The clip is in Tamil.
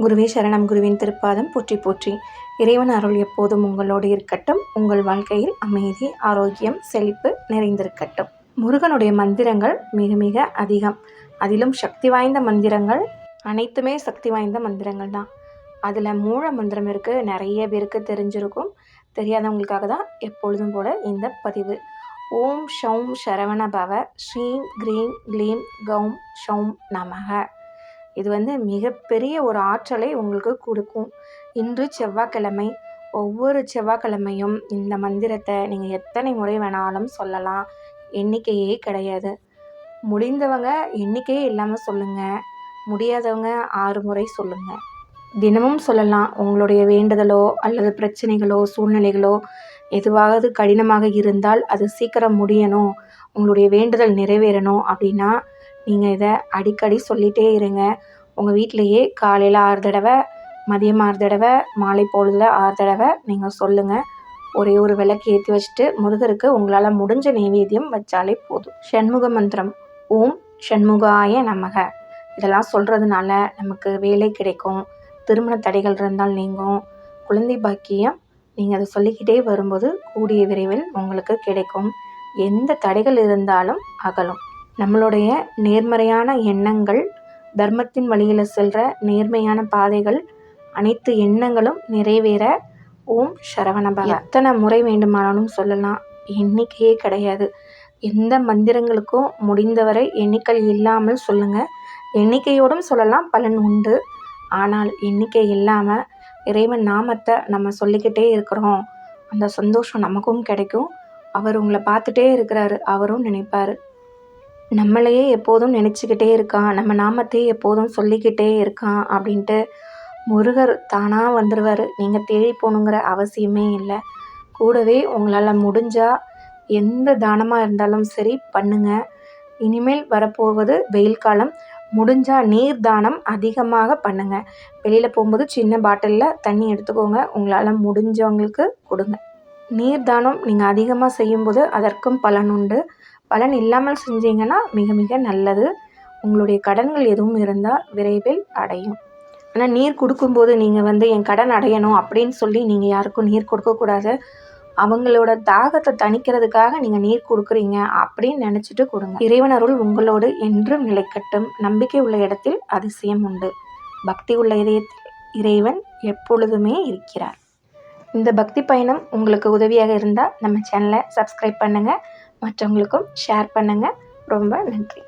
குருவே சரணம். குருவின் திருப்பாதம் போற்றி போற்றி. இறைவன் அருள் எப்போதும் உங்களோடு இருக்கட்டும். உங்கள் வாழ்க்கையில் அமைதி, ஆரோக்கியம், செழிப்பு நிறைந்திருக்கட்டும். முருகனுடைய மந்திரங்கள் மிக மிக அதிகம். அதிலும் சக்தி வாய்ந்த மந்திரங்கள் அனைத்துமே சக்தி வாய்ந்த மந்திரங்கள் தான். அதில் மூல மந்திரம் இருக்குது. நிறைய பேருக்கு தெரிஞ்சிருக்கும். தெரியாதவங்களுக்காக தான் எப்பொழுதும் போல இந்த பதிவு. ஓம் ஷௌம் சரவண பவ ஸ்ரீம் க்ரீம் க்ளீம் கௌம் ஷௌம் நமக. இது மிகப்பெரிய ஒரு ஆற்றலை உங்களுக்கு கொடுக்கும். இன்று செவ்வாய்க்கிழமை. ஒவ்வொரு செவ்வாய்க்கிழமையும் இந்த மந்திரத்தை நீங்கள் எத்தனை முறை வேணாலும் சொல்லலாம். எண்ணிக்கையே கிடையாது. முடிந்தவங்க எண்ணிக்கையே இல்லாமல் சொல்லுங்கள். முடியாதவங்க 6 முறை சொல்லுங்கள். தினமும் சொல்லலாம். உங்களுடைய வேண்டுதலோ அல்லது பிரச்சனைகளோ சூழ்நிலைகளோ எதுவாவது கடினமாக இருந்தால் அது சீக்கிரம் முடியணும், உங்களுடைய வேண்டுதல் நிறைவேறணும் அப்படின்னா நீங்கள் இதை அடிக்கடி சொல்லிகிட்டே இருங்க. உங்கள் வீட்டிலையே காலையில் 6 தடவை, மதியம் 6 தடவை, மாலை பொழுதில் 6 தடவை நீங்கள் சொல்லுங்கள். ஒரே ஒரு விளக்கு ஏற்றி வச்சுட்டு முருகருக்கு உங்களால் முடிஞ்ச நைவேத்தியம் வச்சாலே போதும். ஷண்முக மந்திரம். ஓம் ஷண்முகாய நமக. இதெல்லாம் சொல்கிறதுனால நமக்கு வேலை கிடைக்கும், திருமண தடைகள் இருந்தால் நீங்கும், குழந்தை பாக்கியம் நீங்கள் அதை சொல்லிக்கிட்டே வரும்போது கூடிய விரைவில் உங்களுக்கு கிடைக்கும். எந்த தடைகள் இருந்தாலும் அகலும். நம்மளுடைய நேர்மறையான எண்ணங்கள், தர்மத்தின் வழியில் செல்கிற நேர்மையான பாதைகள், அனைத்து எண்ணங்களும் நிறைவேற ஓம் சரவணபவ எத்தனை முறை வேண்டுமானாலும் சொல்லலாம். எண்ணிக்கையே கிடையாது. எந்த மந்திரங்களுக்கும் முடிந்தவரை எண்ணிக்கை இல்லாமல் சொல்லுங்கள். எண்ணிக்கையோடும் சொல்லலாம், பலன் உண்டு. ஆனால் எண்ணிக்கை இல்லாமல் இறைவன் நாமத்தை நம்ம சொல்லிக்கிட்டே இருக்கிறோம். அந்த சந்தோஷம் நமக்கும் கிடைக்கும். அவர் உங்களை பார்த்துட்டே இருக்கிறாரு. அவரும் நினைப்பார். நம்மளையே எப்போதும் நினச்சிக்கிட்டே இருக்கான், நம்ம நாமத்தையே எப்போதும் சொல்லிக்கிட்டே இருக்கான் அப்படின்ட்டு முருகர் தானாக வந்துடுவார். நீங்கள் தேடி போகணுங்கிற அவசியமே இல்லை. கூடவே உங்களால் முடிஞ்சால் எந்த தானமாக இருந்தாலும் சரி பண்ணுங்கள். இனிமேல் வரப்போவது வெயில் காலம். முடிஞ்சால் நீர் தானம் அதிகமாக பண்ணுங்கள். வெளியில் போகும்போது சின்ன பாட்டிலில் தண்ணி எடுத்துக்கோங்க. உங்களால் முடிஞ்சவங்களுக்கு கொடுங்க. நீர் தானம் நீங்கள் அதிகமாக செய்யும்போது அதற்கும் பலன் உண்டு. பலன் இல்லாமல் செஞ்சீங்கன்னா மிக மிக நல்லது. உங்களுடைய கடன்கள் எதுவும் இருந்தால் விரைவில் அடையும். ஆனால் நீர் கொடுக்கும்போது நீங்கள் என் கடன் அடையணும் அப்படின்னு சொல்லி நீங்கள் யாருக்கும் நீர் கொடுக்கக்கூடாது. அவங்களோட தாகத்தை தணிக்கிறதுக்காக நீங்கள் நீர் கொடுக்குறீங்க அப்படின்னு நினச்சிட்டு கொடுங்க. இறைவன் அருள் உங்களோடு என்றும் நிலைக்கட்டும். நம்பிக்கை உள்ள இடத்தில் அதிசயம் உண்டு. பக்தி உள்ள இதயத்தில் இறைவன் எப்பொழுதுமே இருக்கிறார். இந்த பக்தி பயணம் உங்களுக்கு உதவியாக இருந்தால் நம்ம சேனலை சப்ஸ்கிரைப் பண்ணுங்கள். மற்றவங்களுக்கும் ஷேர் பண்ணுங்கள். ரொம்ப நன்றி.